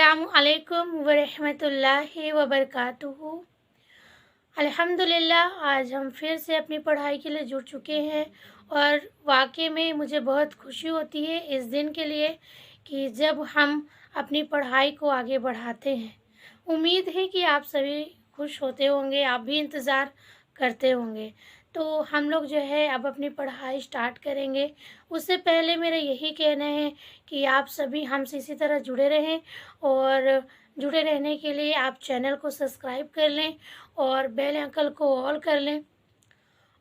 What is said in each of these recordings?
अस्सलामु अलैकुम वरहमतुल्लाहि वबरकातुहू। अल्हम्दुलिल्लाह आज हम फिर से अपनी पढ़ाई के लिए जुड़ चुके हैं और वाकई में मुझे बहुत खुशी होती है इस दिन के लिए कि जब हम अपनी पढ़ाई को आगे बढ़ाते हैं। उम्मीद है कि आप सभी खुश होते होंगे, आप भी इंतज़ार करते होंगे। तो हम लोग जो है अब अपनी पढ़ाई स्टार्ट करेंगे। उससे पहले मेरा यही कहना है कि आप सभी हमसे इसी तरह जुड़े रहें और जुड़े रहने के लिए आप चैनल को सब्सक्राइब कर लें और बेल आइकन को ऑल कर लें।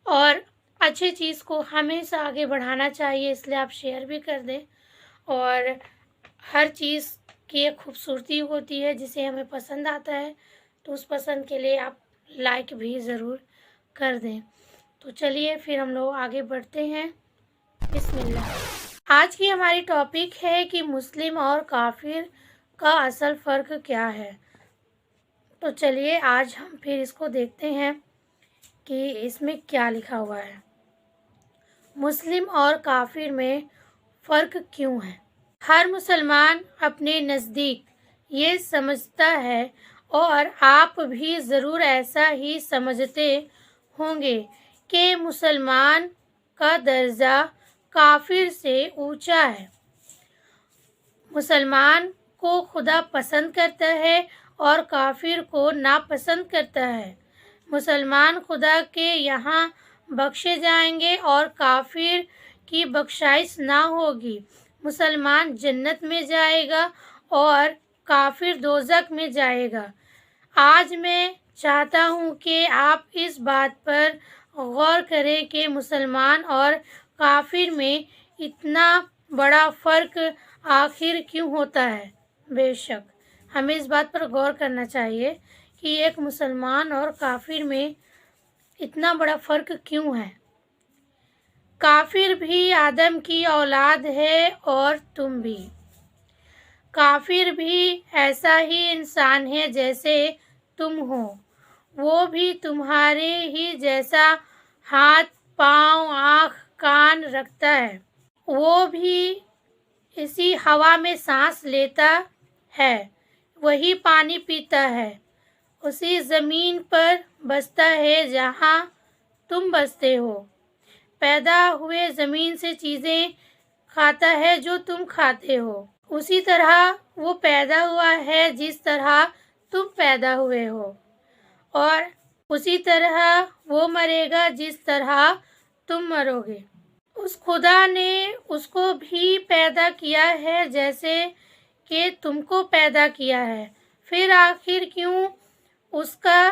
और अच्छी चीज़ को हमेशा आगे बढ़ाना चाहिए, इसलिए आप शेयर भी कर दें। और हर चीज़ की एक खूबसूरती होती है जिसे हमें पसंद आता है, तो उस पसंद के लिए आप लाइक भी ज़रूर कर दें। तो चलिए फिर हम लोग आगे बढ़ते हैं। बिस्मिल्लाह। आज की हमारी टॉपिक है कि मुस्लिम और काफिर का असल फ़र्क क्या है। तो चलिए आज हम फिर इसको देखते हैं कि इसमें क्या लिखा हुआ है। मुस्लिम और काफिर में फ़र्क क्यों है। हर मुसलमान अपने नज़दीक ये समझता है और आप भी ज़रूर ऐसा ही समझते होंगे कि मुसलमान का दर्जा काफिर से ऊंचा है। मुसलमान को खुदा पसंद करता है और काफिर को नापसंद करता है। मुसलमान खुदा के यहाँ बख्शे जाएंगे और काफिर की बख्शाइश ना होगी। मुसलमान जन्नत में जाएगा और काफिर दोज़ख में जाएगा। आज मैं चाहता हूँ कि आप इस बात पर गौर करें कि मुसलमान और काफिर में इतना बड़ा फ़र्क आखिर क्यों होता है। बेशक हमें इस बात पर गौर करना चाहिए कि एक मुसलमान और काफिर में इतना बड़ा फ़र्क क्यों है। काफिर भी आदम की औलाद है और तुम भी। काफिर भी ऐसा ही इंसान है जैसे तुम हो। वो भी तुम्हारे ही जैसा हाथ, पाँव, आँख, कान रखता है। वो भी इसी हवा में सांस लेता है, वही पानी पीता है, उसी ज़मीन पर बसता है जहाँ तुम बसते हो। पैदा हुए ज़मीन से चीज़ें खाता है जो तुम खाते हो। उसी तरह वो पैदा हुआ है जिस तरह तुम पैदा हुए हो, और उसी तरह वो मरेगा जिस तरह तुम मरोगे। उस खुदा ने उसको भी पैदा किया है जैसे कि तुमको पैदा किया है। फिर आखिर क्यों उसका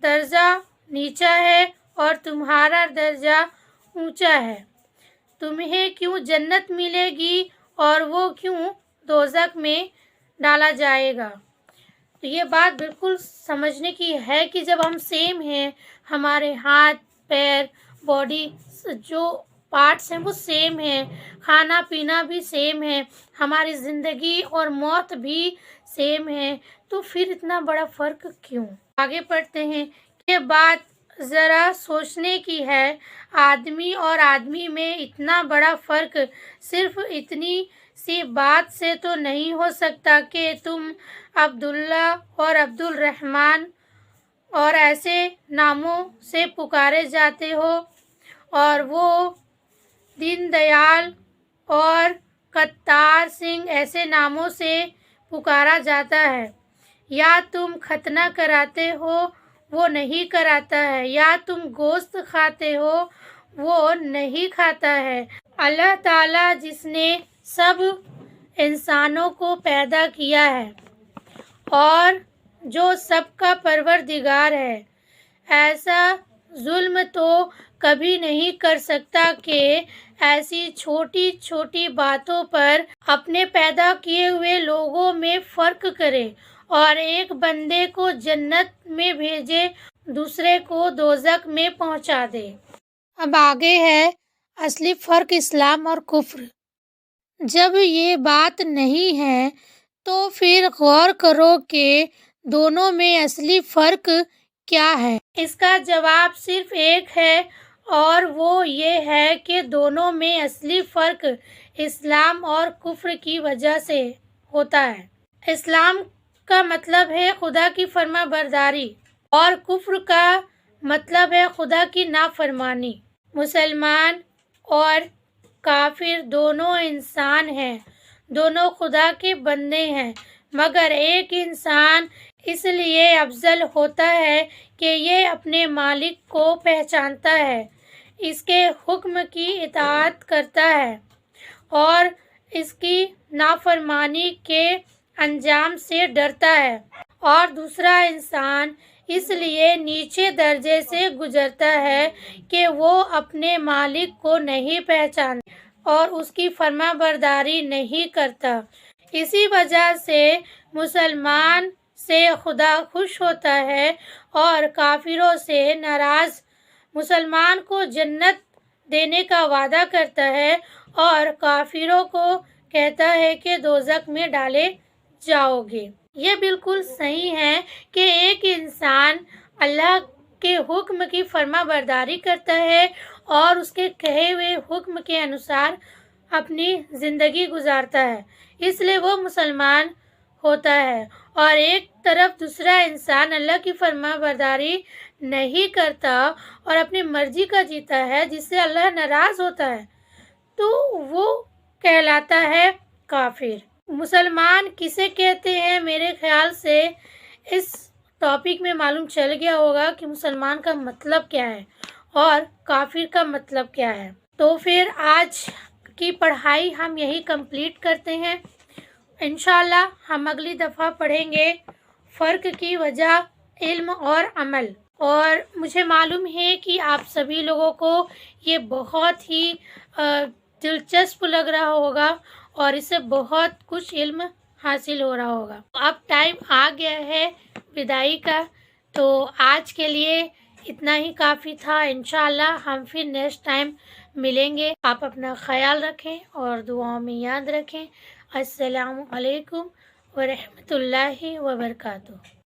दर्जा नीचा है और तुम्हारा दर्जा ऊंचा है। तुम्हें क्यों जन्नत मिलेगी और वो क्यों दोज़ख में डाला जाएगा। तो ये बात बिल्कुल समझने की है कि जब हम सेम हैं, हमारे हाथ, पैर, बॉडी जो पार्ट्स हैं वो सेम हैं, खाना पीना भी सेम है, हमारी ज़िंदगी और मौत भी सेम है, तो फिर इतना बड़ा फ़र्क क्यों। आगे पढ़ते हैं। ये बात ज़रा सोचने की है। आदमी और आदमी में इतना बड़ा फ़र्क सिर्फ इतनी सी बात से तो नहीं हो सकता कि तुम अब्दुल्ला और अब्दुल रहमान और ऐसे नामों से पुकारे जाते हो और वो दीनदयाल और कत्तार सिंह ऐसे नामों से पुकारा जाता है। या तुम खतना कराते हो, वो नहीं कराता है, या तुम गोश्त खाते हो, वो नहीं खाता है। अल्लाह ताला जिसने सब इंसानों को पैदा किया है और जो सबका परवरदिगार है, ऐसा जुल्म तो कभी नहीं कर सकता कि ऐसी छोटी छोटी बातों पर अपने पैदा किए हुए लोगों में फ़र्क करे और एक बंदे को जन्नत में भेजे, दूसरे को दोज़ख में पहुंचा दे। अब आगे है असली फ़र्क इस्लाम और कुफ्र। जब ये बात नहीं है तो फिर गौर करो कि दोनों में असली फ़र्क क्या है। इसका जवाब सिर्फ एक है और वो ये है कि दोनों में असली फ़र्क इस्लाम और कुफ्र की वजह से होता है। اسلام کا مطلب ہے خدا کی فرما برداری اور کفر کا مطلب ہے خدا کی نافرمانی۔ مسلمان اور کافر دونوں انسان ہیں، دونوں خدا کے بندے ہیں، مگر ایک انسان اس لیے افضل ہوتا ہے کہ یہ اپنے مالک کو پہچانتا ہے، اس کے حکم کی اطاعت کرتا ہے اور اس کی نافرمانی کے انجام سے ڈرتا ہے، اور دوسرا انسان اس لیے نیچے درجے سے گزرتا ہے کہ وہ اپنے مالک کو نہیں پہچانتا اور اس کی فرما برداری نہیں کرتا۔ اسی وجہ سے مسلمان سے خدا خوش ہوتا ہے اور کافروں سے ناراض، مسلمان کو جنت دینے کا وعدہ کرتا ہے اور کافروں کو کہتا ہے کہ دوزخ میں ڈالے جاؤ گے۔ یہ بالکل صحیح ہے کہ ایک انسان اللہ کے حکم کی فرما برداری کرتا ہے اور اس کے کہے ہوئے حکم کے انوسار اپنی زندگی گزارتا ہے، اس لیے وہ مسلمان ہوتا ہے، اور ایک طرف دوسرا انسان اللہ کی فرما برداری نہیں کرتا اور اپنی مرضی کا جیتا ہے جس سے اللہ ناراض ہوتا ہے، تو وہ کہلاتا ہے کافر۔ مسلمان کسے کہتے ہیں؟ میرے خیال سے اس ٹاپک میں معلوم چل گیا ہوگا کہ مسلمان کا مطلب کیا ہے اور کافر کا مطلب کیا ہے۔ تو پھر آج کی پڑھائی ہم یہی کمپلیٹ کرتے ہیں، انشاءاللہ ہم اگلی دفعہ پڑھیں گے فرق کی وجہ علم اور عمل، اور مجھے معلوم ہے کہ آپ سبھی لوگوں کو یہ بہت ہی دلچسپ لگ رہا ہوگا اور اس سے بہت کچھ علم حاصل ہو رہا ہوگا۔ اب ٹائم آ گیا ہے بدائی کا، تو آج کے لیے اتنا ہی کافی تھا، انشاءاللہ ہم پھر نیکسٹ ٹائم ملیں گے۔ آپ اپنا خیال رکھیں اور دعاؤں میں یاد رکھیں۔ السلام علیکم ورحمۃ اللہ وبرکاتہ۔